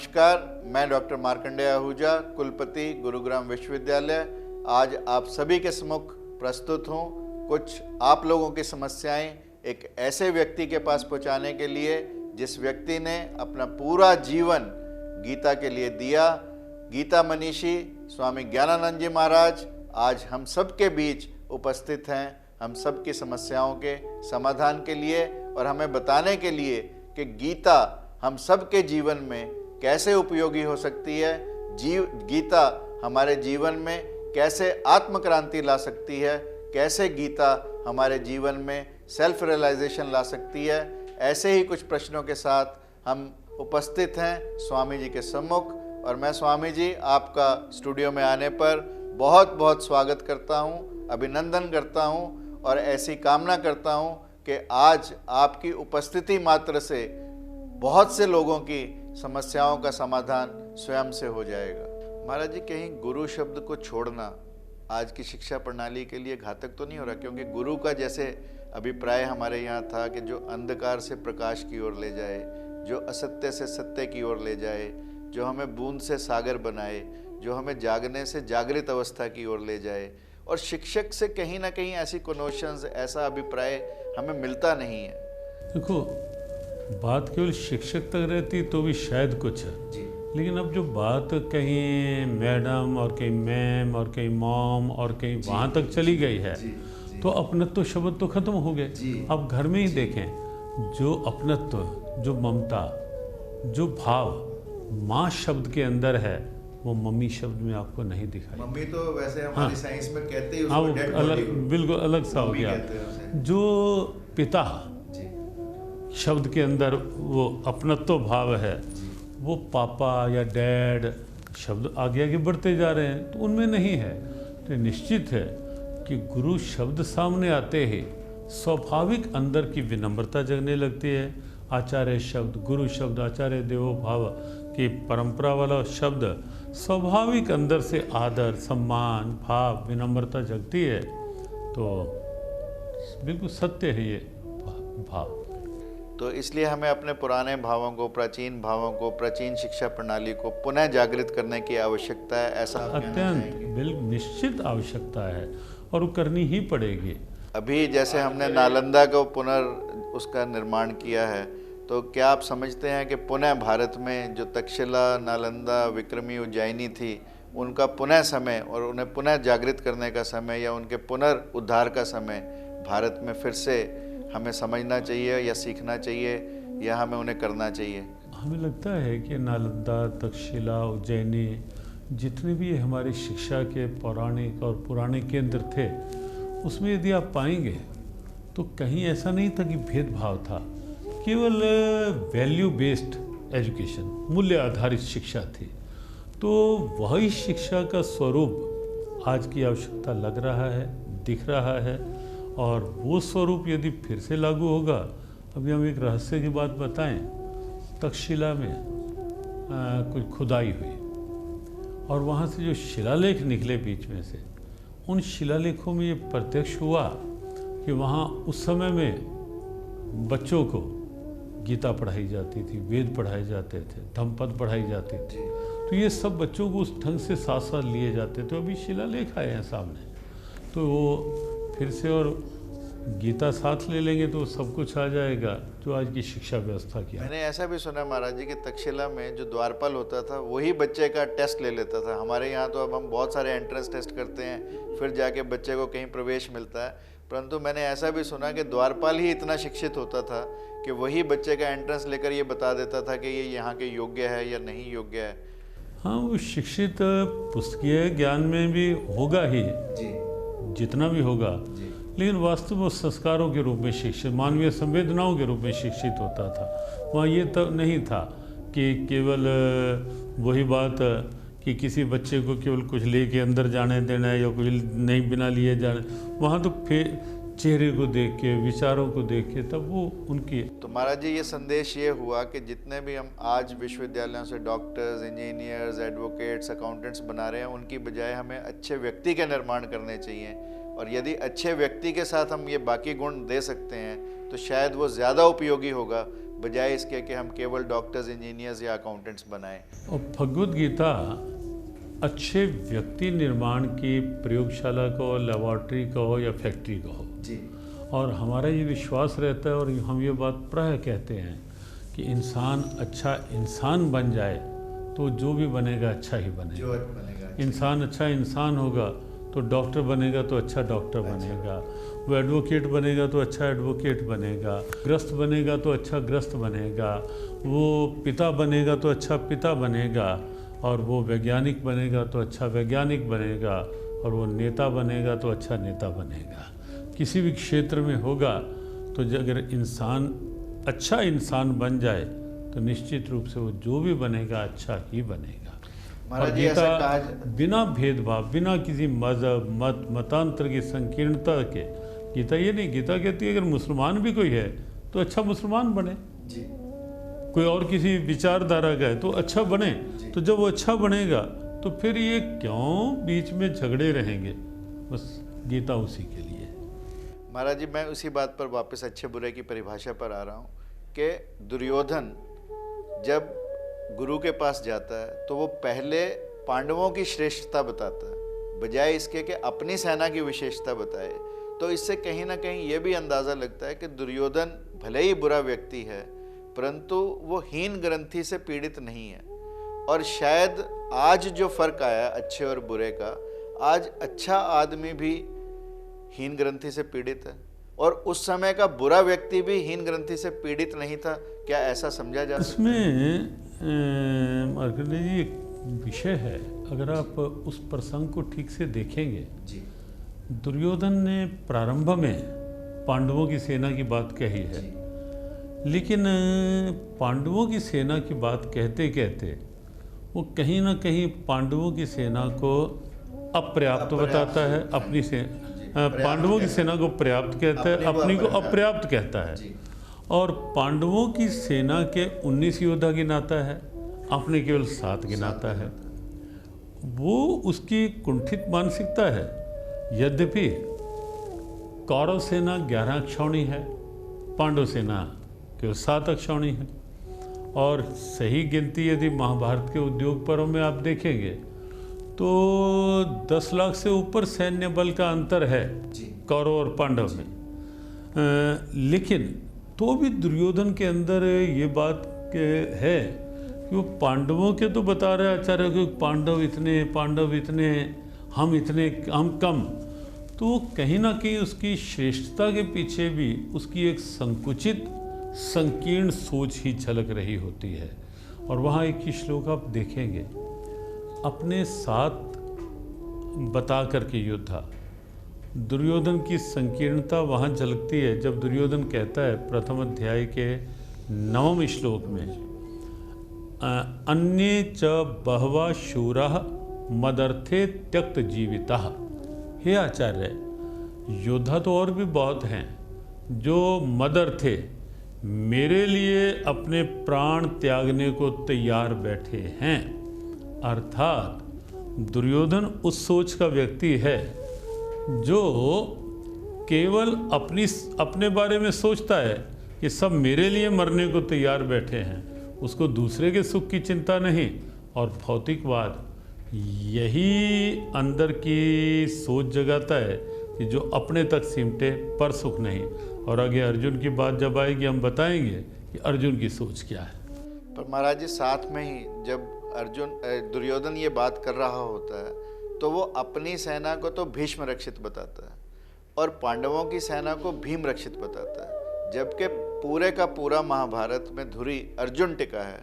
नमस्कार, मैं डॉक्टर मार्कंडेय आहूजा, कुलपति गुरुग्राम विश्वविद्यालय। आज आप सभी के सम्मुख प्रस्तुत हूँ कुछ आप लोगों की समस्याएं एक ऐसे व्यक्ति के पास पहुँचाने के लिए जिस व्यक्ति ने अपना पूरा जीवन गीता के लिए दिया। गीता मनीषी स्वामी ज्ञानानंद जी महाराज आज हम सब के बीच उपस्थित हैं, हम सब की समस्याओं के समाधान के लिए और हमें बताने के लिए कि गीता हम सब के जीवन में कैसे उपयोगी हो सकती है। गीता हमारे जीवन में कैसे आत्मक्रांति ला सकती है, कैसे गीता हमारे जीवन में सेल्फ रियलाइजेशन ला सकती है। ऐसे ही कुछ प्रश्नों के साथ हम उपस्थित हैं स्वामी जी के सम्मुख और मैं स्वामी जी आपका स्टूडियो में आने पर बहुत बहुत स्वागत करता हूं, अभिनंदन करता हूं और ऐसी कामना करता हूं कि आज आपकी उपस्थिति मात्र से बहुत से लोगों की समस्याओं का समाधान स्वयं से हो जाएगा। महाराज जी, कहीं गुरु शब्द को छोड़ना आज की शिक्षा प्रणाली के लिए घातक तो नहीं हो रहा? क्योंकि गुरु का जैसे अभिप्राय हमारे यहाँ था कि जो अंधकार से प्रकाश की ओर ले जाए, जो असत्य से सत्य की ओर ले जाए, जो हमें बूंद से सागर बनाए, जो हमें जागने से जागृत अवस्था की ओर ले जाए। और शिक्षक से कहीं ना कहीं ऐसी कनोशंस, ऐसा अभिप्राय हमें मिलता नहीं है। देखो, बात केवल शिक्षक तक रहती तो भी शायद कुछ है, लेकिन अब जो बात कहीं मैडम और कहीं मैम और कहीं मॉम और कहीं वहाँ तक चली गई है तो अपनत्व शब्द तो खत्म हो गए। अब घर में ही देखें, जो अपनत्व, जो ममता, जो भाव माँ शब्द के अंदर है वो मम्मी शब्द में आपको नहीं दिखाई। मम्मी तो वैसे हमारी साइंस में कहते ही उसको डेड बॉडी, बिल्कुल अलग सा हो गया। जो पिता शब्द के अंदर वो अपनत्व भाव है, वो पापा या डैड शब्द आगे आगे बढ़ते जा रहे हैं तो उनमें नहीं है। तो निश्चित है कि गुरु शब्द सामने आते ही स्वाभाविक अंदर की विनम्रता जगने लगती है। आचार्य शब्द, गुरु शब्द, आचार्य देवो भाव की परंपरा वाला शब्द, स्वाभाविक अंदर से आदर, सम्मान, भाव, विनम्रता जगती है। तो बिल्कुल सत्य है ये भाव। तो इसलिए हमें अपने पुराने भावों को, प्राचीन भावों को, प्राचीन शिक्षा प्रणाली को पुनः जागृत करने की आवश्यकता है। ऐसा अत्यंत बिल्कुल निश्चित आवश्यकता है और वो करनी ही पड़ेगी। अभी जैसे हमने नालंदा को उसका निर्माण किया है, तो क्या आप समझते हैं कि पुनः भारत में जो तक्षशिला, नालंदा, विक्रमी, उज्जैनी थी, उनका पुनः समय और उन्हें पुनः जागृत करने का समय या उनके पुनर्उद्धार का समय भारत में फिर से हमें समझना चाहिए या सीखना चाहिए या हमें उन्हें करना चाहिए? हमें लगता है कि नालंदा, तक्षशिला, उज्जैनी, जितने भी हमारी शिक्षा के पौराणिक और पुराने केंद्र थे, उसमें यदि आप पाएंगे तो कहीं ऐसा नहीं था कि भेदभाव था। केवल वैल्यू बेस्ड एजुकेशन, मूल्य आधारित शिक्षा थी। तो वही शिक्षा का स्वरूप आज की आवश्यकता लग रहा है, दिख रहा है और वो स्वरूप यदि फिर से लागू होगा। अभी हम एक रहस्य की बात बताएं, तक्षशिला में कुछ खुदाई हुई और वहाँ से जो शिलालेख निकले बीच में से, उन शिलालेखों में ये प्रत्यक्ष हुआ कि वहाँ उस समय में बच्चों को गीता पढ़ाई जाती थी, वेद पढ़ाए जाते थे, धम्मपद पढ़ाई जाती थी। तो ये सब बच्चों को उस ढंग से साथ साथ लिए जाते थे। अभी शिलालेख आए हैं सामने, तो वो फिर से और गीता साथ ले लेंगे तो सब कुछ आ जाएगा जो आज की शिक्षा व्यवस्था की। मैंने ऐसा भी सुना महाराज जी कि तक्षशिला में जो द्वारपाल होता था वही बच्चे का टेस्ट ले लेता था। हमारे यहाँ तो अब हम बहुत सारे एंट्रेंस टेस्ट करते हैं, फिर जाके बच्चे को कहीं प्रवेश मिलता है, परंतु मैंने ऐसा भी सुना कि द्वारपाल ही इतना शिक्षित होता था कि वही बच्चे का एंट्रेंस लेकर ये बता देता था कि ये यहाँ के योग्य है या नहीं योग्य है। हाँ, वो शिक्षित पुस्तकीय ज्ञान में भी होगा ही जी, जितना भी होगा, लेकिन वास्तव में संस्कारों के रूप में शिक्षित, मानवीय संवेदनाओं के रूप में शिक्षित होता था। वहाँ ये तो नहीं था कि केवल वही बात कि किसी बच्चे को केवल कुछ लेके अंदर जाने देना है या कुछ नहीं बिना लिए जाने। वहाँ तो फिर चेहरे को देख के, विचारों को देख के तब वो उनकी। तो महाराज जी, ये संदेश ये हुआ कि जितने भी हम आज विश्वविद्यालयों से डॉक्टर्स, इंजीनियर्स, एडवोकेट्स, अकाउंटेंट्स बना रहे हैं, उनकी बजाय हमें अच्छे व्यक्ति के निर्माण करने चाहिए। और यदि अच्छे व्यक्ति के साथ हम ये बाकी गुण दे सकते हैं तो शायद वो ज़्यादा उपयोगी होगा बजाय इसके कि हम केवल डॉक्टर्स, इंजीनियर्स या अकाउंटेंट्स बनाएं। और भगवद गीता अच्छे व्यक्ति निर्माण की प्रयोगशाला को, लेबॉर्ट्री को हो या फैक्ट्री को हो जी। और हमारा ये विश्वास रहता है और हम ये बात प्रायः कहते हैं कि इंसान अच्छा इंसान बन जाए तो जो भी बनेगा अच्छा ही बनेगा। इंसान अच्छा इंसान होगा तो डॉक्टर बनेगा तो अच्छा डॉक्टर बनेगा, वो एडवोकेट बनेगा तो अच्छा एडवोकेट बनेगा, ग्रस्त बनेगा तो अच्छा ग्रस्त बनेगा, वो पिता बनेगा तो अच्छा पिता बनेगा, और वो वैज्ञानिक बनेगा तो अच्छा वैज्ञानिक बनेगा, और वो नेता बनेगा तो अच्छा नेता बनेगा। किसी भी क्षेत्र में होगा तो अगर इंसान अच्छा इंसान बन जाए तो निश्चित रूप से वो जो भी बनेगा अच्छा ही बनेगा। और गीता बिना भेदभाव, बिना किसी मजहब मत मतांतर की संकीर्णता के, गीता ये नहीं, गीता कहती है अगर मुसलमान भी कोई है तो अच्छा मुसलमान बने जी। कोई और किसी विचारधारा का है तो अच्छा बने। तो जब वो अच्छा बनेगा तो फिर ये क्यों बीच में झगड़े रहेंगे। बस गीता उसी के लिए। महाराज जी, मैं उसी बात पर वापस अच्छे बुरे की परिभाषा पर आ रहा हूँ कि दुर्योधन जब गुरु के पास जाता है तो वो पहले पांडवों की श्रेष्ठता बताता है बजाय इसके कि अपनी सेना की विशेषता बताए। तो इससे कहीं ना कहीं ये भी अंदाज़ा लगता है कि दुर्योधन भले ही बुरा व्यक्ति है परंतु वो हीन ग्रंथि से पीड़ित नहीं है। और शायद आज जो फर्क आया अच्छे और बुरे का, आज अच्छा आदमी भी हीन ग्रंथि से पीड़ित है और उस समय का बुरा व्यक्ति भी हीन ग्रंथि से पीड़ित नहीं था। क्या ऐसा समझा जा सकता है? इसमें मार्कंडेय जी एक विषय है, अगर आप उस प्रसंग को ठीक से देखेंगे जी। दुर्योधन ने प्रारंभ में पांडवों की सेना की बात कही है, लेकिन पांडवों की सेना की बात कहते कहते वो कहीं ना कहीं पांडवों की सेना को अपर्याप्त बताता है। अपनी से पांडवों की सेना को पर्याप्त कहता है, अपनी को अपर्याप्त कहता है। और पांडवों की सेना के 19 योद्धा गिनाता है, अपने केवल 7 गिनाता है। वो उसकी कुंठित मानसिकता है। यद्यपि कौरव सेना 11 अक्षौणी है, पांडव सेना केवल 7 अक्षौणी है। और सही गिनती यदि महाभारत के उद्योग पर्व में आप देखेंगे तो 10 लाख से ऊपर सैन्य बल का अंतर है कौरव और पांडव में। लेकिन तो भी दुर्योधन के अंदर ये बात है कि वो पांडवों के तो बता रहे आचार्य कि पांडव इतने, हम कम। तो कहीं ना कहीं उसकी श्रेष्ठता के पीछे भी उसकी एक संकुचित संकीर्ण सोच ही झलक रही होती है। और वहाँ एक ही श्लोक आप देखेंगे, अपने साथ बता करके योद्धा, दुर्योधन की संकीर्णता वहाँ झलकती है जब दुर्योधन कहता है प्रथम अध्याय के 9वें श्लोक में, अन्ये च बहवा शूरः मदर्थे त्यक्त जीवितः। हे आचार्य, योद्धा तो और भी बहुत हैं जो मदर थे, मेरे लिए अपने प्राण त्यागने को तैयार बैठे हैं। अर्थात दुर्योधन उस सोच का व्यक्ति है जो केवल अपने बारे में सोचता है कि सब मेरे लिए मरने को तैयार बैठे हैं, उसको दूसरे के सुख की चिंता नहीं। और भौतिकवाद यही अंदर की सोच जगाता है कि जो अपने तक सिमटे पर सुख नहीं। और आगे अर्जुन की बात जब आएगी हम बताएंगे कि अर्जुन की सोच क्या है। पर महाराज जी, साथ में ही जब दुर्योधन ये बात कर रहा होता है तो वो अपनी सेना को तो भीष्म रक्षित बताता है और पांडवों की सेना को भीम रक्षित बताता है, जबकि पूरे का पूरा महाभारत में धुरी अर्जुन टिका है,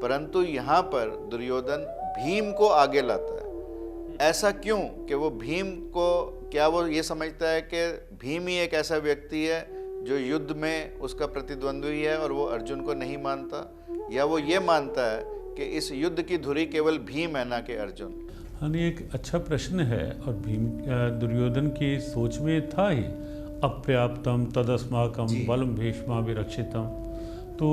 परंतु यहाँ पर दुर्योधन भीम को आगे लाता है। ऐसा क्यों कि वो भीम को, क्या वो ये समझता है कि भीम ही एक ऐसा व्यक्ति है जो युद्ध में उसका प्रतिद्वंद्वी है और वो अर्जुन को नहीं मानता, या वो ये मानता है कि इस युद्ध की धुरी केवल भीम है ना कि अर्जुन? हाँ, एक अच्छा प्रश्न है। और भीम दुर्योधन की सोच में था ही अपर्याप्तम तदस्माकम बलम भीष्माभिरक्षितम। तो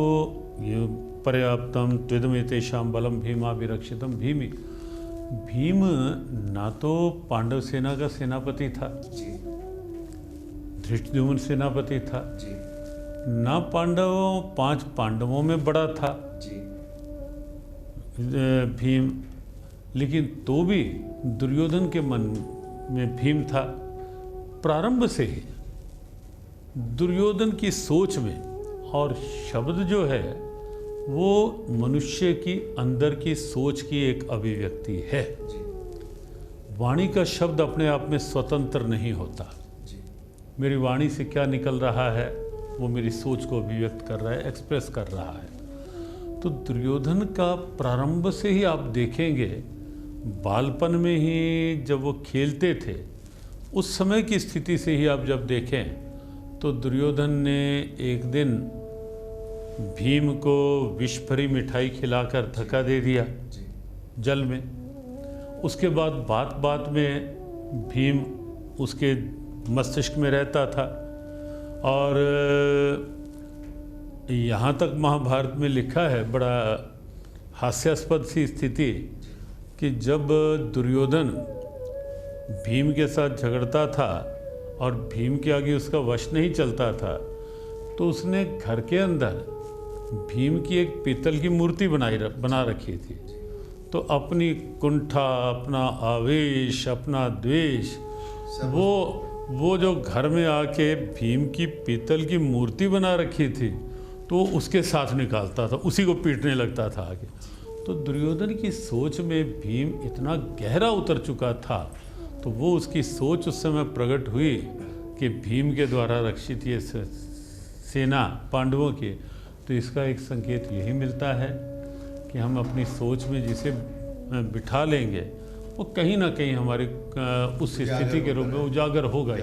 ये पर्याप्तम त्विदमेतेषां बलम भीमाभिरक्षितम। भीम ना तो पांडव सेना का सेनापति था, धृष्टद्युम्न सेनापति था, ना पांडवों 5 पांडवों में बड़ा था जी। भीम, लेकिन तो भी दुर्योधन के मन में भीम था। प्रारंभ से ही दुर्योधन की सोच में, और शब्द जो है वो मनुष्य की अंदर की सोच की एक अभिव्यक्ति है। वाणी का शब्द अपने आप में स्वतंत्र नहीं होता। मेरी वाणी से क्या निकल रहा है वो मेरी सोच को अभिव्यक्त कर रहा है, एक्सप्रेस कर रहा है। तो दुर्योधन का प्रारंभ से ही आप देखेंगे, बालपन में ही जब वो खेलते थे उस समय की स्थिति से ही आप जब देखें तो दुर्योधन ने एक दिन भीम को विष भरी मिठाई खिलाकर धक्का दे दिया जल में। उसके बाद बात बात में भीम उसके मस्तिष्क में रहता था, और यहाँ तक महाभारत में लिखा है, बड़ा हास्यास्पद सी स्थिति, कि जब दुर्योधन भीम के साथ झगड़ता था और भीम के आगे उसका वश नहीं चलता था, तो उसने घर के अंदर भीम की एक पीतल की मूर्ति बना रखी थी। तो अपनी कुंठा, अपना आवेश, अपना द्वेष, वो जो घर में आके भीम की पीतल की मूर्ति बना रखी थी तो उसके साथ निकालता था, उसी को पीटने लगता था आगे। तो दुर्योधन की सोच में भीम इतना गहरा उतर चुका था, तो वो उसकी सोच उस समय प्रकट हुई कि भीम के द्वारा रक्षित ये सेना पांडवों की। तो इसका एक संकेत यही मिलता है कि हम अपनी सोच में जिसे बिठा लेंगे वो कहीं ना कहीं हमारे उस स्थिति के रूप में उजागर होगा ही।